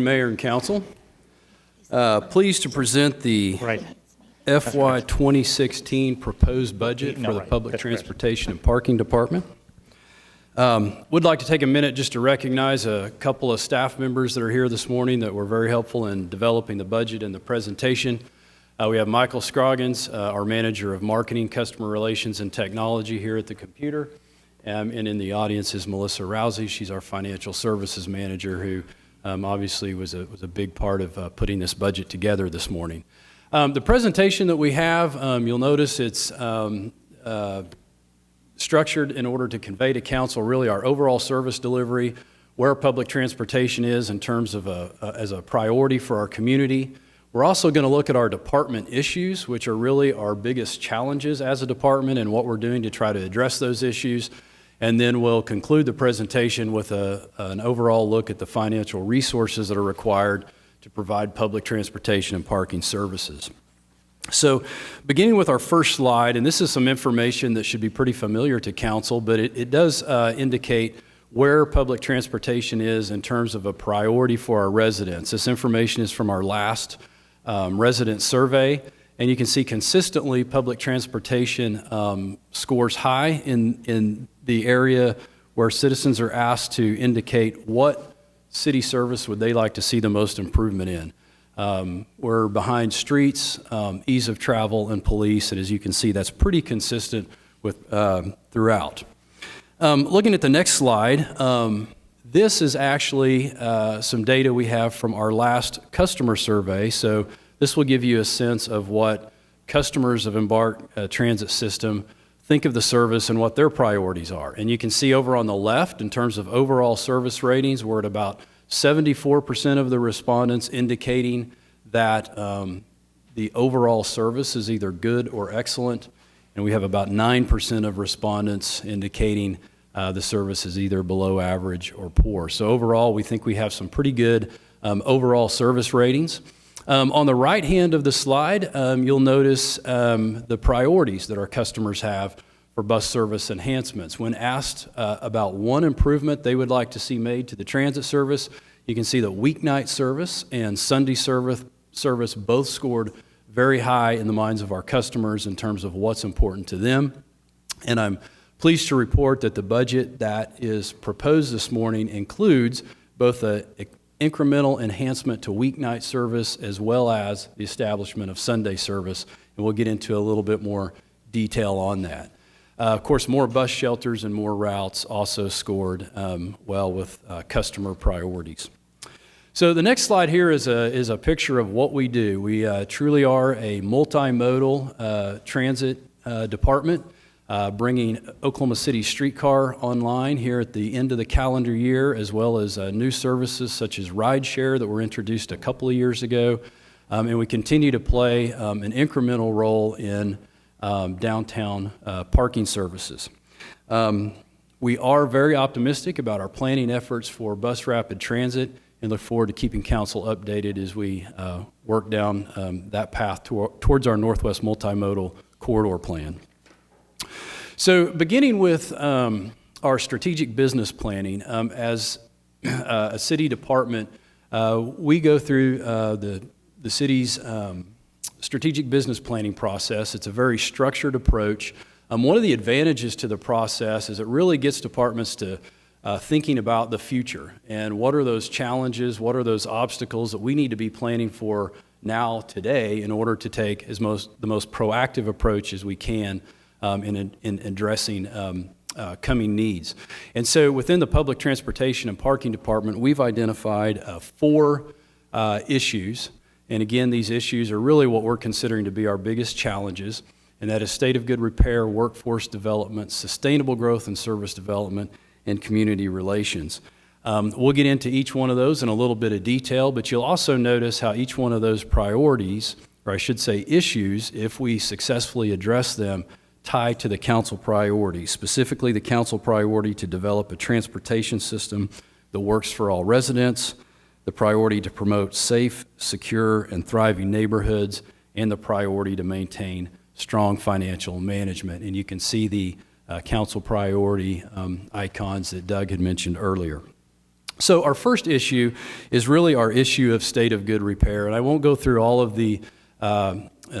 Mayor and Council. Pleased to present the FY 2016 proposed budget for the Public Transportation and Parking Department. Would like to take a minute just to recognize a couple of staff members that are here this morning that were very helpful in developing the budget and the presentation. We have Michael Scroggins, our Manager of Marketing, Customer Relations, and Technology here at the computer. And in the audience is Melissa Rousey. She's our Financial Services Manager who obviously was a big part of putting this budget together this morning. The presentation that we have, you'll notice it's structured in order to convey to Council really our overall service delivery, where public transportation is in terms of as a priority for our community. We're also going to look at our department issues, which are really our biggest challenges as a department and what we're doing to try to address those issues. And then we'll conclude the presentation with an overall look at the financial resources that are required to provide public transportation and parking services. So beginning with our first slide, and this is some information that should be pretty familiar to Council, but it does indicate where public transportation is in terms of a priority for our residents. This information is from our last resident survey, and you can see consistently public transportation scores high in the area where citizens are asked to indicate what city service would they like to see the most improvement in. We're behind streets, ease of travel, and police, and as you can see, that's pretty consistent with throughout. Looking at the next slide, this is actually some data we have from our last customer survey. So this will give you a sense of what customers of EMBARK transit system think of the service and what their priorities are. And you can see over on the left, in terms of overall service ratings, we're at about 74% of the respondents indicating that the overall service is either good or excellent. And we have about 9% of respondents indicating the service is either below average or poor. So overall, we think we have some pretty good overall service ratings. On the right hand of the slide, you'll notice the priorities that our customers have for bus service enhancements. When asked about one improvement they would like to see made to the transit service, you can see that weeknight service and Sunday service both scored very high in the minds of our customers in terms of what's important to them. And I'm pleased to report that the budget that is proposed this morning includes both an incremental enhancement to weeknight service as well as the establishment of Sunday service, and we'll get into a little bit more detail on that. Of course, more bus shelters and more routes also scored well with customer priorities. So the next slide here is a picture of what we do. We truly are a multimodal transit department, bringing Oklahoma City Streetcar online here at the end of the calendar year, as well as new services such as Rideshare that were introduced a couple of years ago. And we continue to play an incremental role in downtown parking services. We are very optimistic about our planning efforts for bus rapid transit and look forward to keeping Council updated as we work down that path towards our Northwest Multimodal Corridor Plan. So beginning with our strategic business planning, as a city department, we go through the city's strategic business planning process. It's a very structured approach. One of the advantages to the process is it really gets departments to thinking about the future and what are those challenges, what are those obstacles that we need to be planning for now, today, in order to take the most proactive approach as we can in addressing coming needs. And so within the Public Transportation and Parking Department, we've identified 4 issues. And again, these issues are really what we're considering to be our biggest challenges, and that is state of good repair, workforce development, sustainable growth and service development, and community relations. We'll get into each one of those in a little bit of detail, but you'll also notice how each one of those priorities, or I should say issues, if we successfully address them, tie to the Council priority, specifically the Council priority to develop a transportation system that works for all residents, the priority to promote safe, secure, and thriving neighborhoods, and the priority to maintain strong financial management. And you can see the Council priority icons that Doug had mentioned earlier. So our first issue is really our issue of state of good repair, and I won't go through all of the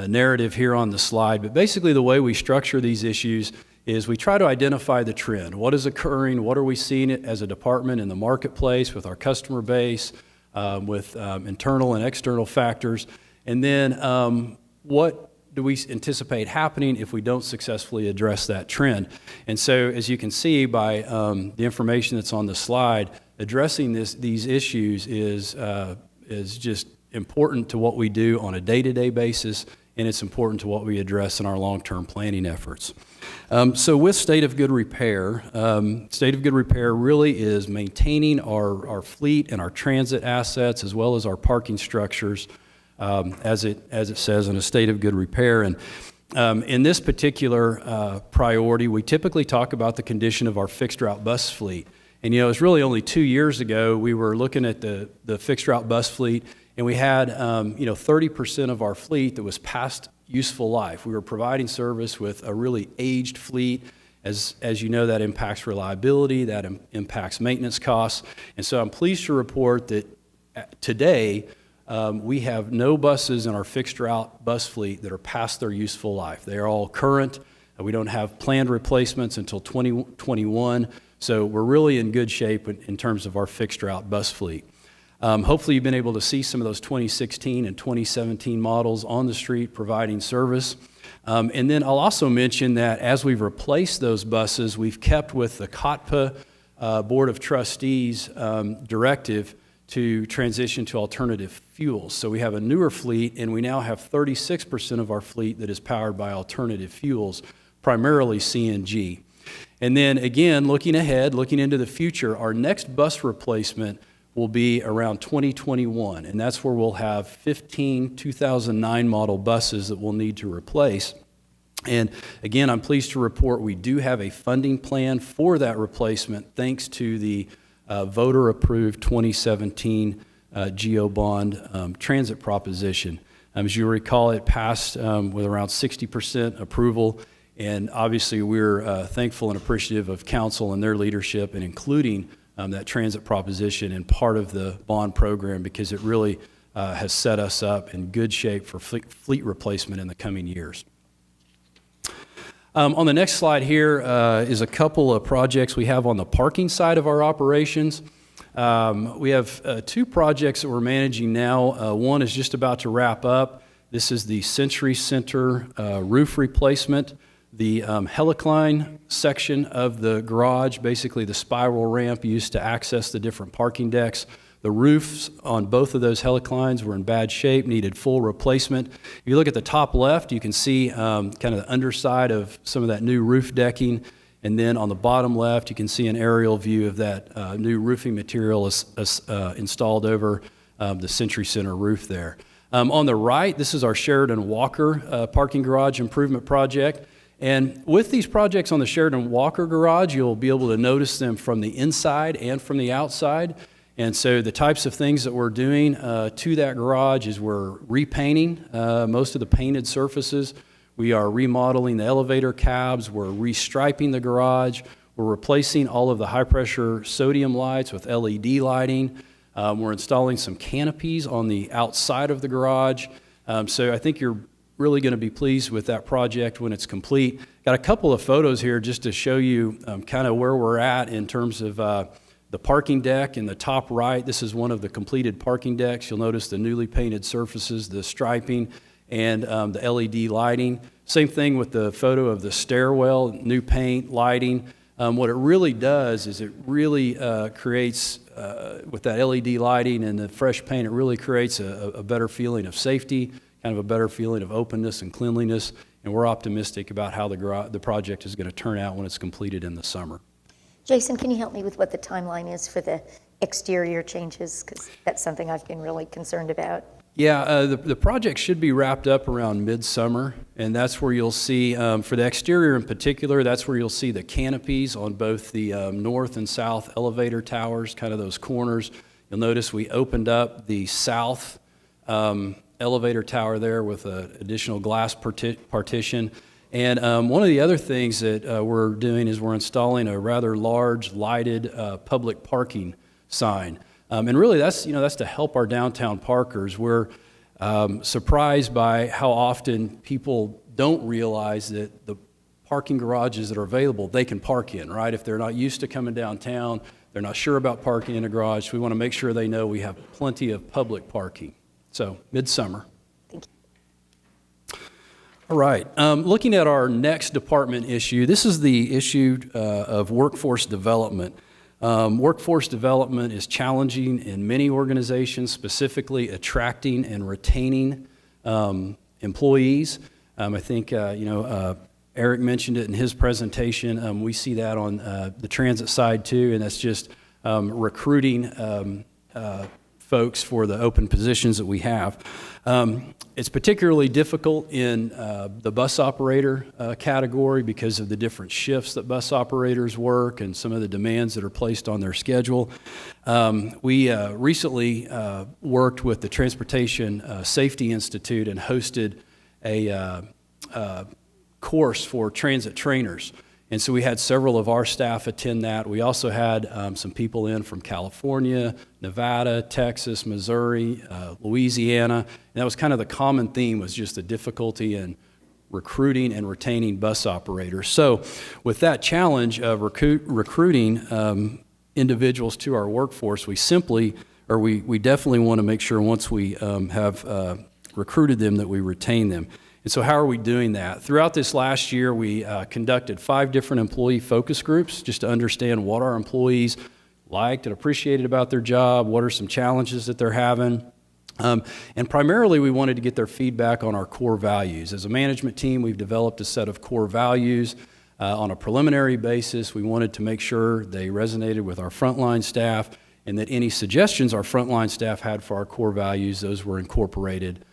narrative here on the slide, but basically the way we structure these issues is we try to identify the trend. What is occurring? What are we seeing as a department in the marketplace with our customer base, with internal and external factors? And then what do we anticipate happening if we don't successfully address that trend? And so as you can see by the information that's on the slide, addressing these issues is just important to what we do on a day-to-day basis, and it's important to what we address in our long-term planning efforts. So with state of good repair really is maintaining our fleet and our transit assets as well as our parking structures as it says in a state of good repair. And in this particular priority, we typically talk about the condition of our fixed route bus fleet. And you know, it's really only 2 years ago we were looking at the fixed route bus fleet, and we had 30% of our fleet that was past useful life. We were providing service with a really aged fleet. As you know, that impacts reliability, that impacts maintenance costs. And so I'm pleased to report that today we have no buses in our fixed route bus fleet that are past their useful life. They are all current. We don't have planned replacements until 2021. So we're really in good shape in terms of our fixed route bus fleet. Hopefully you've been able to see some of those 2016 and 2017 models on the street providing service. And then I'll also mention that as we've replaced those buses, we've kept with the COTPA Board of Trustees directive to transition to alternative fuels. So we have a newer fleet, and we now have 36% of our fleet that is powered by alternative fuels, primarily CNG. And then again, looking ahead, looking into the future, our next bus replacement will be around 2021, and that's where we'll have 15 2009 model buses that we'll need to replace. And again, I'm pleased to report we do have a funding plan for that replacement thanks to the voter-approved 2017 GO bond transit proposition. As you recall, it passed with around 60% approval, and obviously we're thankful and appreciative of council and their leadership in including that transit proposition and part of the bond program, because it really has set us up in good shape for fleet replacement in the coming years. On the next slide here is a couple of projects we have on the parking side of our operations. We have two projects that we're managing now. One is just about to wrap up. This is the Century Center roof replacement. The helicline section of the garage, basically the spiral ramp used to access the different parking decks. The roofs on both of those heliclines were in bad shape, needed full replacement. If you look at the top left, you can see kind of the underside of some of that new roof decking. And then on the bottom left, you can see an aerial view of that new roofing material installed over the Century Center roof there. On the right, this is our Sheridan Walker parking garage improvement project. And with these projects on the Sheridan Walker garage, you'll be able to notice them from the inside and from the outside. And so the types of things that we're doing to that garage is we're repainting most of the painted surfaces. We are remodeling the elevator cabs. We're restriping the garage. We're replacing all of the high-pressure sodium lights with LED lighting. We're installing some canopies on the outside of the garage. So I think you're really going to be pleased with that project when it's complete. Got a couple of photos here just to show you kind of where we're at in terms of the parking deck. In the top right, this is one of the completed parking decks. You'll notice the newly painted surfaces, the striping, and the LED lighting. Same thing with the photo of the stairwell, new paint, lighting. What it really does is it really creates, with that LED lighting and the fresh paint, it really creates a better feeling of safety, kind of a better feeling of openness and cleanliness, and we're optimistic about how the project is going to turn out when it's completed in the summer. Jason, can you help me with what the timeline is for the exterior changes? Because that's something I've been really concerned about. Yeah, the project should be wrapped up around midsummer, and that's where you'll see, for the exterior in particular, that's where you'll see the canopies on both the north and south elevator towers, kind of those corners. You'll notice we opened up the south elevator tower there with an additional glass partition. And one of the other things that we're doing is we're installing a rather large lighted public parking sign. And really, that's to help our downtown parkers. We're surprised by how often people don't realize that the parking garages that are available, they can park in, right? If they're not used to coming downtown, they're not sure about parking in a garage, we want to make sure they know we have plenty of public parking. So, midsummer. Thank you. All right, looking at our next department issue, this is the issue of workforce development. Workforce development is challenging in many organizations, specifically attracting and retaining employees. I think, Eric mentioned it in his presentation. We see that on the transit side too, and that's just recruiting folks for the open positions that we have. It's particularly difficult in the bus operator category because of the different shifts that bus operators work and some of the demands that are placed on their schedule. We recently worked with the Transportation Safety Institute and hosted a course for transit trainers. And so we had several of our staff attend that. We also had some people in from California, Nevada, Texas, Missouri, Louisiana. And that was kind of the common theme, was just the difficulty in recruiting and retaining bus operators. So with that challenge of recruiting individuals to our workforce, we definitely want to make sure once we have recruited them that we retain them. And so how are we doing that? Throughout this last year, we conducted 5 different employee focus groups just to understand what our employees liked and appreciated about their job, what are some challenges that they're having. And primarily, we wanted to get their feedback on our core values. As a management team, we've developed a set of core values. On a preliminary basis, we wanted to make sure they resonated with our frontline staff and that any suggestions our frontline staff had for our core values, those were incorporated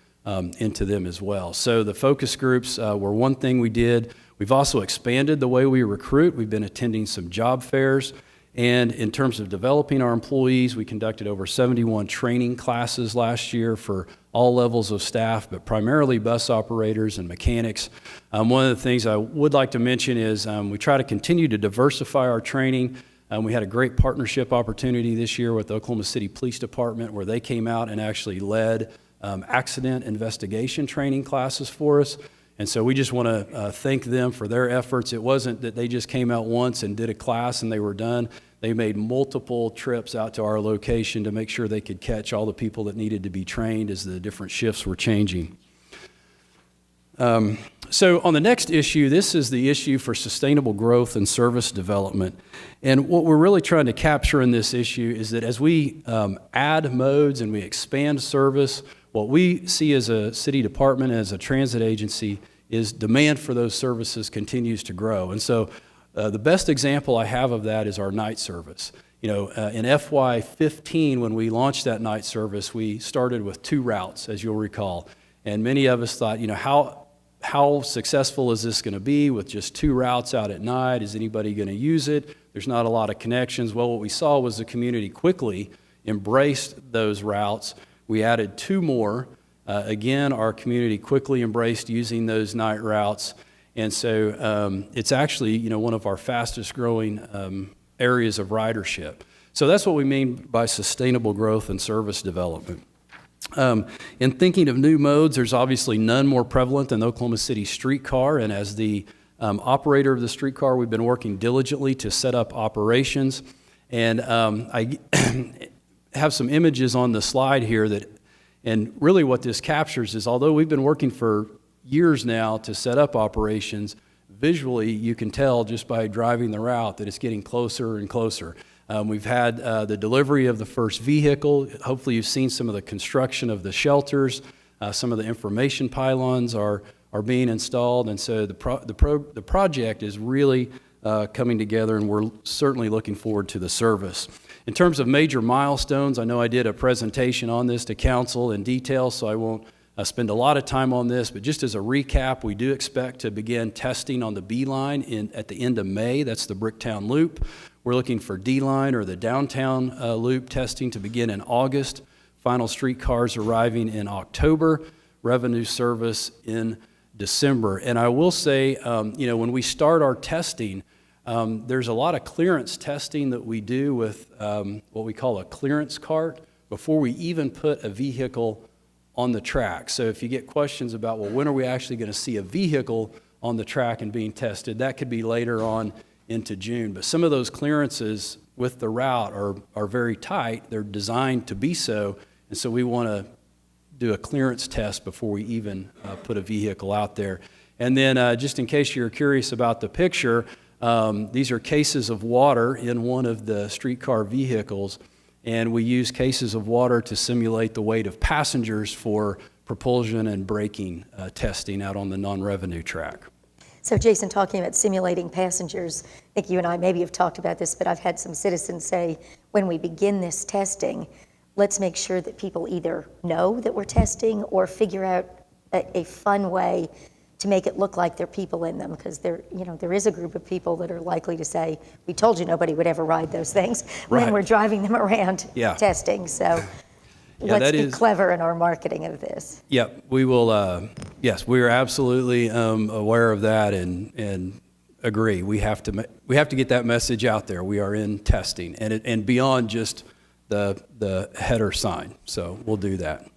into them as well. So the focus groups were one thing we did. We've also expanded the way we recruit. We've been attending some job fairs. And in terms of developing our employees, we conducted over 71 training classes last year for all levels of staff, but primarily bus operators and mechanics. One of the things I would like to mention is we try to continue to diversify our training. We had a great partnership opportunity this year with the Oklahoma City Police Department where they came out and actually led accident investigation training classes for us. And so we just want to thank them for their efforts. It wasn't that they just came out once and did a class and they were done. They made multiple trips out to our location to make sure they could catch all the people that needed to be trained as the different shifts were changing. So on the next issue, this is the issue for sustainable growth and service development. And what we're really trying to capture in this issue is that as we add modes and we expand service, what we see as a city department, as a transit agency, is demand for those services continues to grow. And so the best example I have of that is our night service. In FY15, when we launched that night service, we started with 2 routes, as you'll recall. And many of us thought, how successful is this going to be with just 2 routes out at night? Is anybody going to use it? There's not a lot of connections. Well, what we saw was the community quickly embraced those routes. We added 2 more. Again, our community quickly embraced using those night routes. And so it's actually, one of our fastest growing areas of ridership. So that's what we mean by sustainable growth and service development. In thinking of new modes, there's obviously none more prevalent than the Oklahoma City Streetcar. And as the operator of the streetcar, we've been working diligently to set up operations. And I have some images on the slide here and really what this captures is, although we've been working for years now to set up operations, visually you can tell just by driving the route that it's getting closer and closer. We've had the delivery of the first vehicle. Hopefully you've seen some of the construction of the shelters. Some of the information pylons are being installed. And so the project is really coming together, and we're certainly looking forward to the service. In terms of major milestones, I know I did a presentation on this to council in detail, so I won't spend a lot of time on this, but just as a recap, we do expect to begin testing on the B line at the end of May. That's the Bricktown Loop. We're looking for D line or the downtown loop testing to begin in August. Final streetcars arriving in October. Revenue service in December. And I will say, when we start our testing, There's a lot of clearance testing that we do with what we call a clearance cart before we even put a vehicle on the track. So if you get questions about, well, when are we actually going to see a vehicle on the track and being tested, that could be later on into June. But some of those clearances with the route are very tight. They're designed to be so, and so we want to do a clearance test before we even put a vehicle out there. And then just in case you're curious about the picture, these are cases of water in one of the streetcar vehicles, and we use cases of water to simulate the weight of passengers for propulsion and braking testing out on the non-revenue track. So Jason, talking about simulating passengers, I think you and I maybe have talked about this, but I've had some citizens say, when we begin this testing, let's make sure that people either know that we're testing or figure out a fun way to make it look like there are people in them, because there is a group of people that are likely to say, we told you nobody would ever ride those things, when we're driving them around testing. So let's be clever in our marketing of this. Yeah, we will, yes, we are absolutely aware of that and agree. We have to get that message out there. We are in testing and beyond just the header sign. So we'll do that.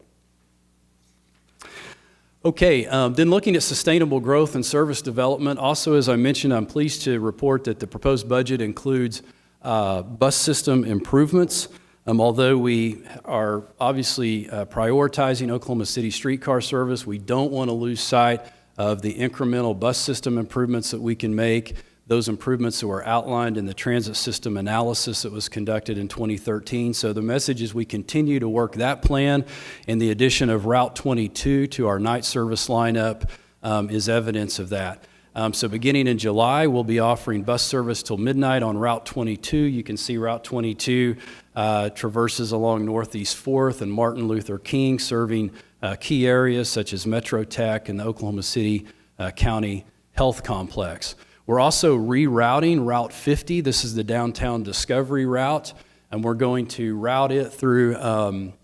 Okay, then looking at sustainable growth and service development. Also, as I mentioned, I'm pleased to report that the proposed budget includes bus system improvements. Although we are obviously prioritizing Oklahoma City streetcar service, we don't want to lose sight of the incremental bus system improvements that we can make. Those improvements that were outlined in the transit system analysis that was conducted in 2013. So the message is we continue to work that plan, and the addition of Route 22 to our night service lineup is evidence of that. So beginning in July, we'll be offering bus service till midnight on Route 22. You can see Route 22 traverses along Northeast 4th and Martin Luther King, serving key areas such as Metro Tech and the Oklahoma City County Health Complex. We're also rerouting Route 50. This is the downtown Discovery route, and we're going to route it through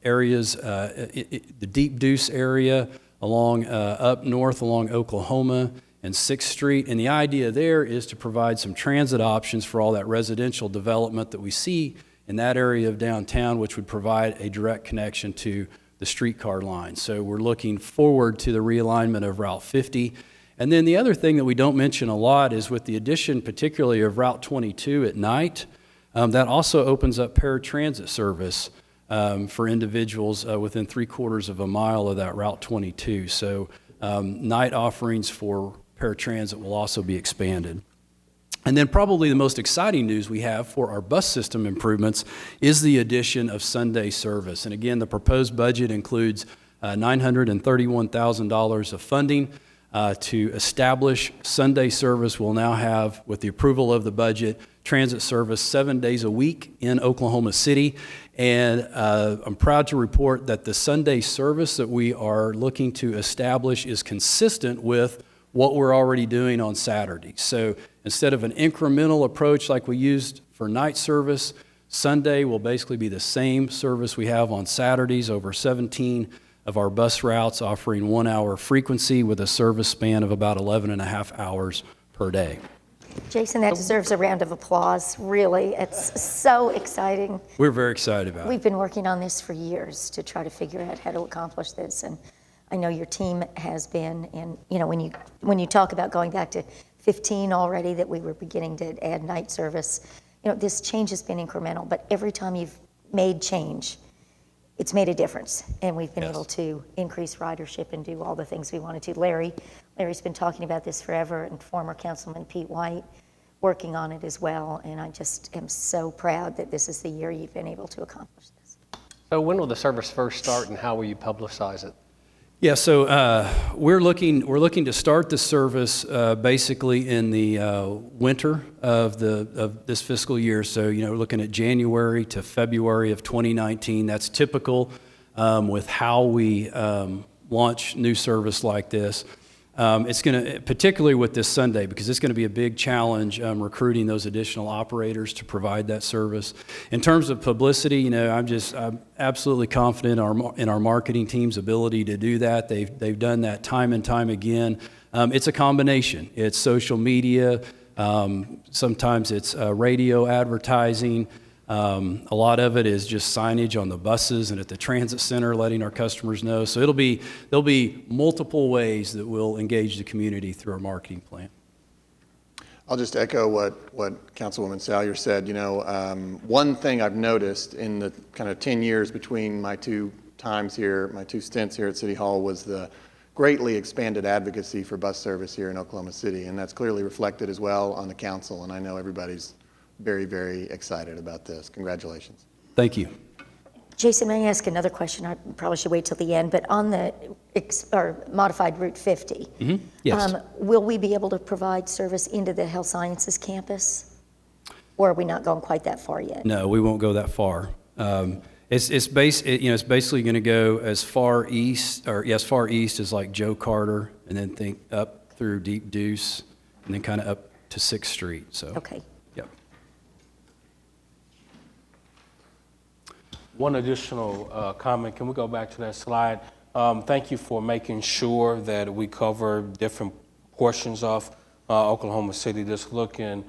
areas, the Deep Deuce area, along up north along Oklahoma and 6th Street. And the idea there is to provide some transit options for all that residential development that we see in that area of downtown, which would provide a direct connection to the streetcar line. So we're looking forward to the realignment of Route 50. And then the other thing that we don't mention a lot is with the addition particularly of Route 22 at night, that also opens up paratransit service for individuals within 3/4 of a mile of that Route 22. So night offerings for paratransit will also be expanded. And then probably the most exciting news we have for our bus system improvements is the addition of Sunday service. And again, the proposed budget includes $931,000 of funding to establish Sunday service. We'll now have, with the approval of the budget, transit service 7 days a week in Oklahoma City. And I'm proud to report that the Sunday service that we are looking to establish is consistent with what we're already doing on Saturdays. So instead of an incremental approach like we used for night service, Sunday will basically be the same service we have on Saturdays, over 17 of our bus routes offering 1 hour frequency with a service span of about 11.5 hours per day. Jason, that deserves a round of applause, really. It's so exciting. We're very excited about it. We've been working on this for years to try to figure out how to accomplish this, and I know your team has been. And when you talk about going back to 15 already, that we were beginning to add night service, this change has been incremental, but every time you've made change, it's made a difference, and we've been able to increase ridership and do all the things we wanted to. Larry's been talking about this forever, and former Councilman Pete White working on it as well, and I just am so proud that this is the year you've been able to accomplish this. So when will the service first start, and how will you publicize it? Yeah, so we're looking to start the service basically in the winter of this fiscal year. So we're looking at January to February of 2019. That's typical with how we launch new service like this. It's going to, particularly with this Sunday, because it's going to be a big challenge recruiting those additional operators to provide that service. In terms of publicity, I'm absolutely confident in our marketing team's ability to do that. They've done that time and time again. It's a combination. It's social media, Sometimes it's radio advertising. A lot of it is just signage on the buses and at the transit center, letting our customers know. So there'll be multiple ways that we'll engage the community through our marketing plan. I'll just echo what Councilwoman Salyer said. You know, one thing I've noticed in the kind of 10 years between my two times here, my two stints here at City Hall, was the greatly expanded advocacy for bus service here in Oklahoma City, and that's clearly reflected as well on the council, and I know everybody's very, very excited about this. Congratulations. Thank you. Jason, may I ask another question? I probably should wait till the end, but on the modified Route 50, Yes. Will we be able to provide service into the health sciences campus? Or are we not going quite that far yet? No, we won't go that far. It's basically going to go as far east, as far east as like Joe Carter, and then think up through Deep Deuce, and then kind of up to 6th Street. So. Okay. Yep. One additional comment, can we go back to that slide? Thank you for making sure that we cover different portions of Oklahoma City. Just looking,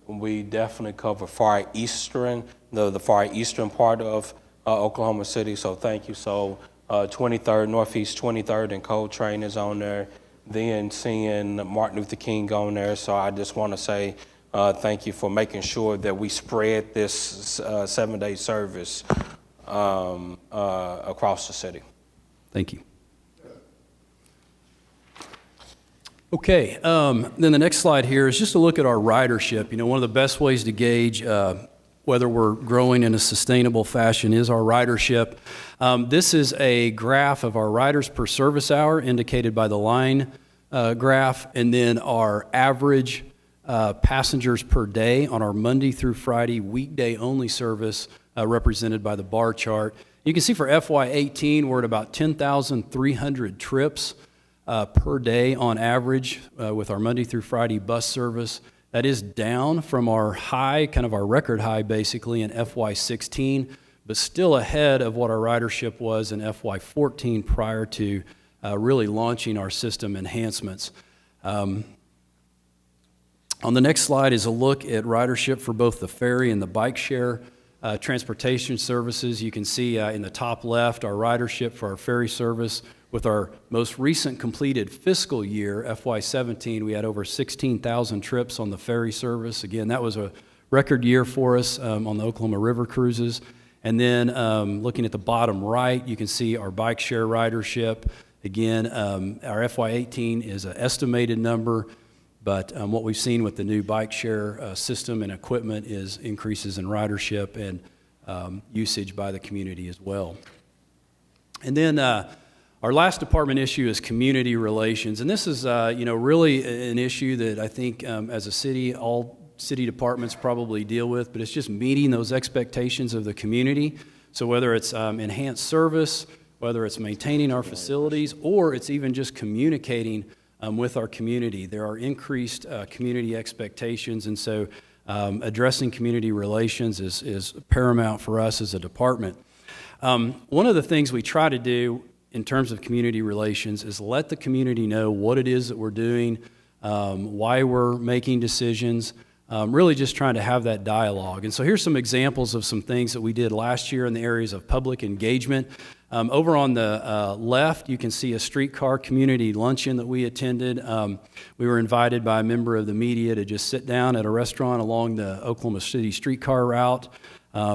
we definitely cover far eastern, the far eastern part of Oklahoma City, so thank you. So 23rd, Northeast 23rd and Coltrane is on there, then seeing Martin Luther King on there, so I just want to say thank you for making sure that we spread this 7-day service across the city. Thank you. Okay, then the next slide here is just a look at our ridership. You know, one of the best ways to gauge whether we're growing in a sustainable fashion is our ridership. This is a graph of our riders per service hour indicated by the line graph, and then our average passengers per day on our Monday through Friday weekday only service represented by the bar chart. You can see for FY18 we're at about 10,300 trips per day on average with our Monday through Friday bus service. That is down from our high, kind of our record high basically in FY16, but still ahead of what our ridership was in FY14 prior to really launching our system enhancements. On the next slide is a look at ridership for both the ferry and the bike share transportation services. You can see in the top left our ridership for our ferry service. With our most recent completed fiscal year, FY17, we had over 16,000 trips on the ferry service. Again, that was a record year for us on the Oklahoma River cruises. And then looking at the bottom right, you can see our bike share ridership. Again, our FY18 is an estimated number, but what we've seen with the new bike share system and equipment is increases in ridership and usage by the community as well. And then our last department issue is community relations, and this is really an issue that I think as a city, all city departments probably deal with, but it's just meeting those expectations of the community. So whether it's enhanced service, whether it's maintaining our facilities, or it's even just communicating with our community, there are increased community expectations, and so addressing community relations is paramount for us as a department. One of the things we try to do in terms of community relations is let the community know what it is that we're doing, why we're making decisions, really just trying to have that dialogue. And so here's some examples of some things that we did last year in the areas of public engagement. Over on the left, you can see a streetcar community luncheon that we attended. We were invited by a member of the media to just sit down at a restaurant along the Oklahoma City streetcar route,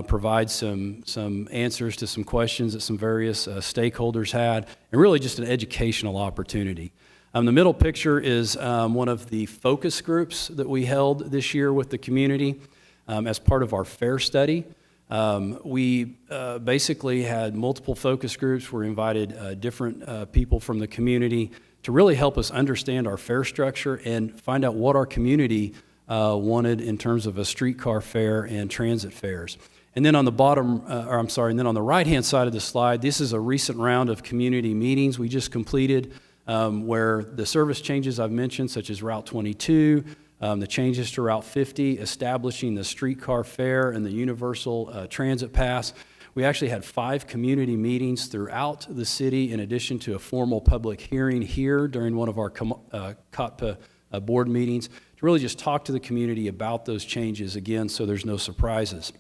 provide some answers to some questions that some various stakeholders had, and really just an educational opportunity. The middle picture is one of the focus groups that we held this year with the community as part of our fare study. We basically had multiple focus groups. We invited different people from the community to really help us understand our fare structure and find out what our community wanted in terms of a streetcar fare and transit fares. And then on the and then on the right-hand side of the slide, this is a recent round of community meetings we just completed where the service changes I've mentioned, such as Route 22, the changes to Route 50, establishing the streetcar fare and the universal transit pass. We actually had 5 community meetings throughout the city in addition to a formal public hearing here during one of our COTPA board meetings, to really just talk to the community about those changes again, so there's no surprises.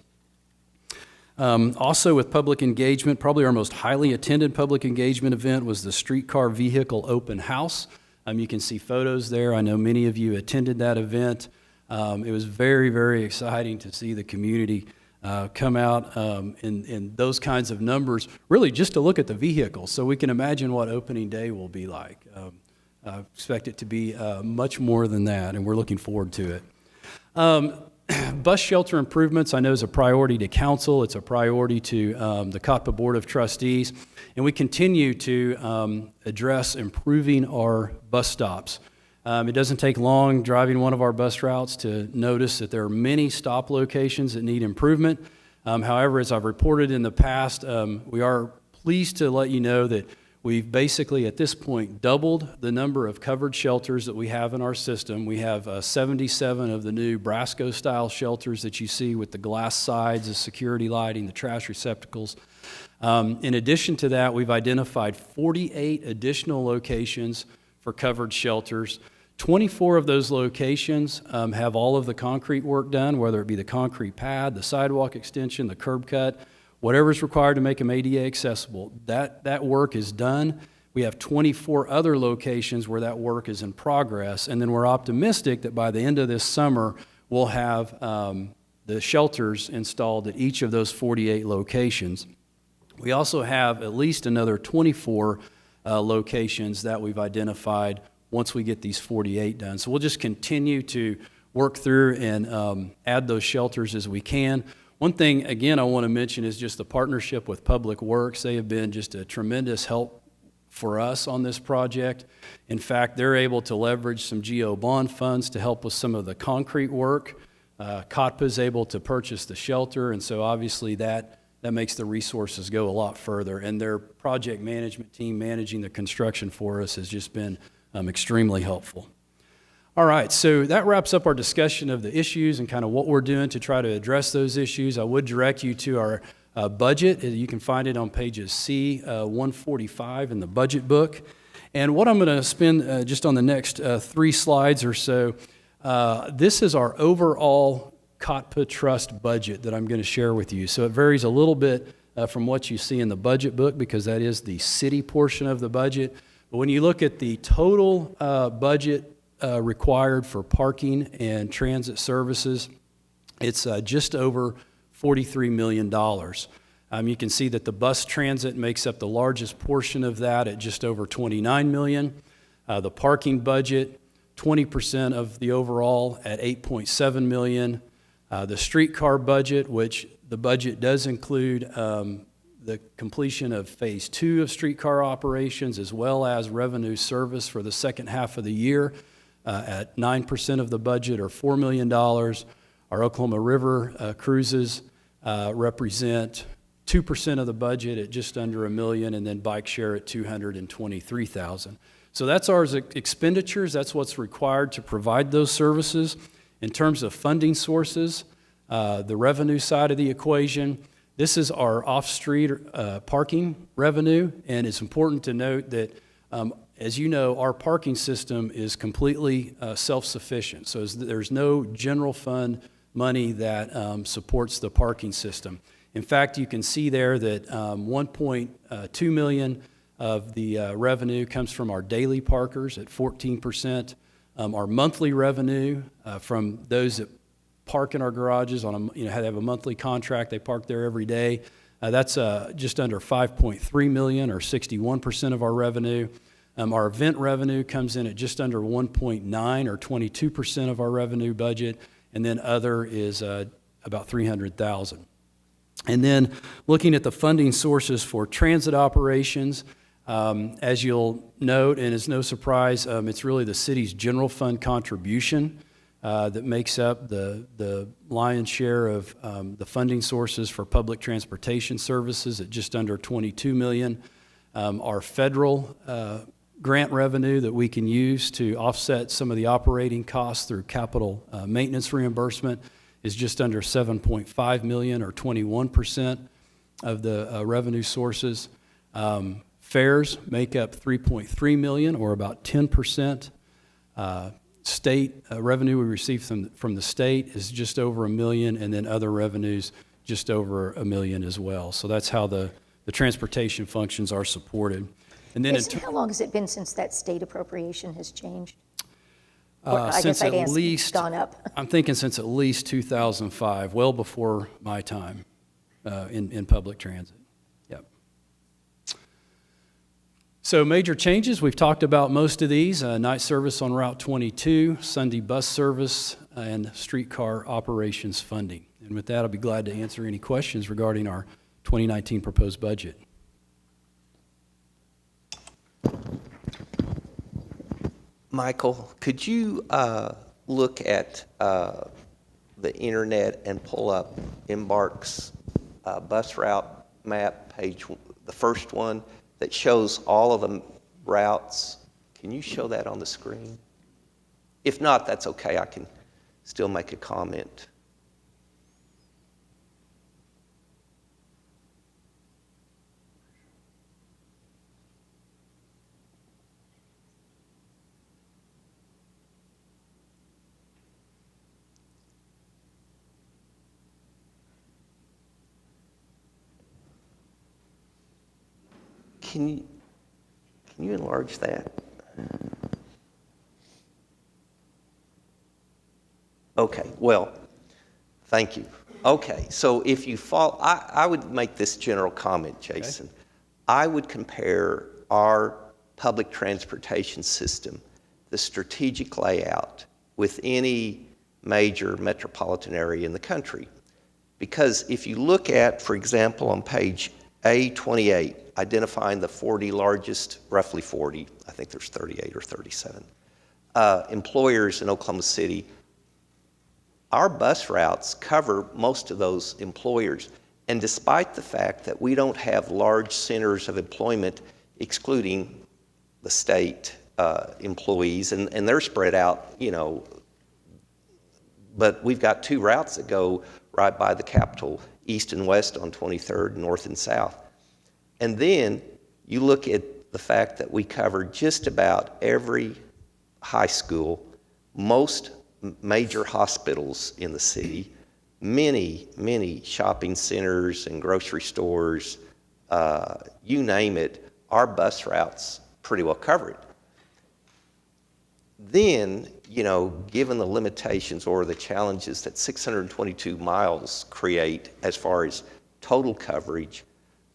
Also with public engagement, probably our most highly attended public engagement event was the Streetcar Vehicle Open House. You can see photos there. I know many of you attended that event. It was very, very exciting to see the community come out in those kinds of numbers, really just to look at the vehicles. So we can imagine what opening day will be like. I expect it to be much more than that, and we're looking forward to it. Bus shelter improvements, I know, is a priority to council. It's a priority to the COTPA Board of Trustees, and we continue to address improving our bus stops. It doesn't take long driving one of our bus routes to notice that there are many stop locations that need improvement. However, as I've reported in the past, we are pleased to let you know that we've basically at this point doubled the number of covered shelters that we have in our system. We have 77 of the new Brasco-style shelters that you see with the glass sides, the security lighting, the trash receptacles. In addition to that, we've identified 48 additional locations for covered shelters. 24 of those locations have all of the concrete work done, whether it be the concrete pad, the sidewalk extension, the curb cut, whatever's required to make them ADA accessible. That work is done. We have 24 other locations where that work is in progress, and then we're optimistic that by the end of this summer, we'll have the shelters installed at each of those 48 locations. We also have at least another 24 locations that we've identified once we get these 48 done. So we'll just continue to work through and add those shelters as we can. One thing, again, I want to mention is just the partnership with Public Works. They have been just a tremendous help for us on this project. In fact, they're able to leverage some GO bond funds to help with some of the concrete work. COTPA is able to purchase the shelter, and so obviously that makes the resources go a lot further. And their project management team managing the construction for us has just been extremely helpful. All right, so that wraps up our discussion of the issues and kind of what we're doing to try to address those issues. I would direct you to our budget. You can find it on pages C145 in the budget book. And what I'm going to spend just on the next 3 slides or so, this is our overall COTPA Trust budget that I'm going to share with you. So it varies a little bit from what you see in the budget book because that is the city portion of the budget. But when you look at the total budget required for parking and transit services, it's just over $43 million. You can see that the bus transit makes up the largest portion of that at just over $29 million. The parking budget, 20% of the overall at $8.7 million. The streetcar budget, which the budget does include the completion of phase 2 of streetcar operations as well as revenue service for the second half of the year, at 9% of the budget, or $4 million. Our Oklahoma River cruises represent 2% of the budget at just under $1 million, and then bike share at $223,000. So that's our expenditures. That's what's required to provide those services. In terms of funding sources, the revenue side of the equation, this is our off-street parking revenue, and it's important to note that as you know, our parking system is completely self-sufficient. So there's no general fund money that supports the parking system. In fact, you can see there that 1.2 million of the revenue comes from our daily parkers at 14%. Our monthly revenue from those that park in our garages on have a monthly contract, they park there every day. That's just under 5.3 million, or 61% of our revenue. Our event revenue comes in at just under 1.9, or 22% of our revenue budget, and then other is about 300,000. And then looking at the funding sources for transit operations, as you'll note, and it's no surprise, it's really the city's general fund contribution that makes up the lion's share of the funding sources for public transportation services at just under 22 million. Our federal grant revenue that we can use to offset some of the operating costs through capital maintenance reimbursement is just under 7.5 million, or 21% of the revenue sources. Fares make up 3.3 million, or about 10%. state revenue we receive from the state is just over $1 million, and then other revenues just over $1 million as well. So that's how the transportation functions are supported. And then How long has it been since that state appropriation has changed? Or I since guess I'd at ask, least gone up. I'm thinking since at least 2005, well before my time in public transit. Yep. So major changes, we've talked about most of these. Night service on Route 22, Sunday bus service, and streetcar operations funding. And with that, I'll be glad to answer any questions regarding our 2019 proposed budget. Michael, could you look at the internet and pull up EMBARK's bus route map page, the first one that shows all of the routes? Can you show that on the screen? If not, that's okay. I can still make a comment. Can you enlarge that? Okay, well, thank you. Okay, so if you follow, I would make this general comment, Jason. Okay. I would compare our public transportation system, the strategic layout, with any major metropolitan area in the country. Because if you look at, for example, on page A28, identifying the 40 largest, roughly 40, I think there's 38 or 37, employers in Oklahoma City, our bus routes cover most of those employers. And despite the fact that we don't have large centers of employment, excluding the state employees, and they're spread out, you know, but we've got 2 routes that go right by the Capitol, east and west on 23rd, north and south. And then you look at the fact that we cover just about every high school, most major hospitals in the city, many shopping centers and grocery stores, you name it, our bus routes pretty well cover it. Then, you know, given the limitations or the challenges that 622 miles create as far as total coverage,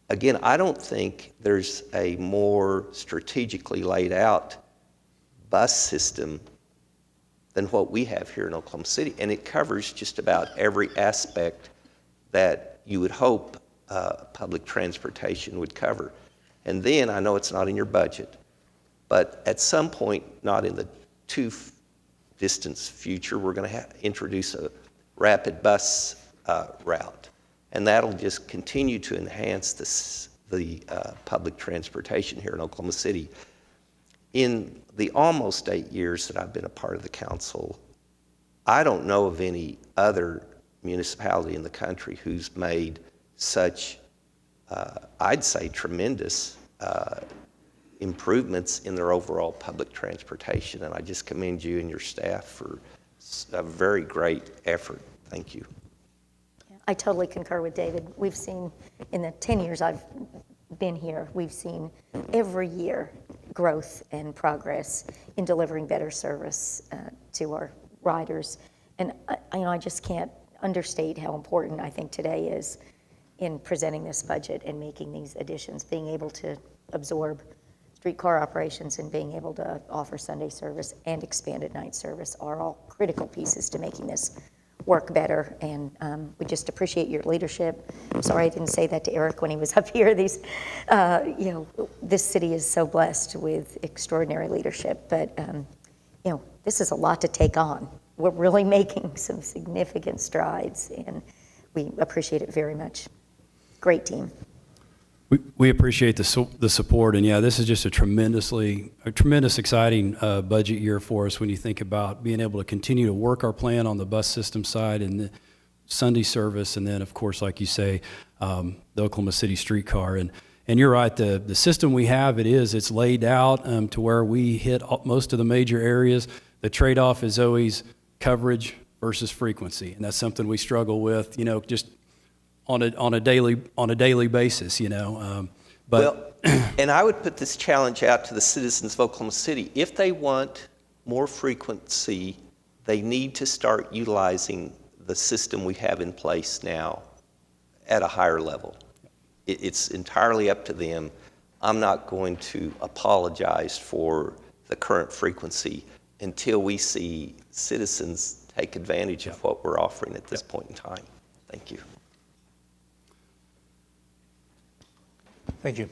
again, I don't think there's a more strategically laid out bus system than what we have here in Oklahoma City. And it covers just about every aspect that you would hope public transportation would cover. And then, I know it's not in your budget, but at some point, not in the too distant future, we're going to introduce a rapid bus route. And that'll just continue to enhance the public transportation here in Oklahoma City. In the almost 8 years that I've been a part of the council, I don't know of any other municipality in the country who's made such, I'd say, tremendous improvements in their overall public transportation. And I just commend you and your staff for a very great effort. Thank you. I totally concur with David. We've seen, in the 10 years I've been here, we've seen every year growth and progress in delivering better service to our riders. And I just can't understate how important I think today is in presenting this budget and making these additions, being able to absorb streetcar operations and being able to offer Sunday service and expanded night service are all critical pieces to making this work better, and we just appreciate your leadership. I'm sorry I didn't say that to Eric when he was up here. These, you know, this city is so blessed with extraordinary leadership, but you know, this is a lot to take on. We're really making some significant strides, and we appreciate it very much. Great team. We appreciate the support, and yeah, this is just a tremendous exciting budget year for us when you think about being able to continue to work our plan on the bus system side and the Sunday service, and then of course, like you say, the Oklahoma City Streetcar. And you're right, the system we have, it's laid out to where we hit most of the major areas. The trade-off is always coverage versus frequency, and that's something we struggle with, just on a daily basis, But Well, and I would put this challenge out to the citizens of Oklahoma City. If they want more frequency, they need to start utilizing the system we have in place now at a higher level. It's entirely up to them. I'm not going to apologize for the current frequency until we see citizens take advantage of what we're offering at this point in time. Thank you. Thank you.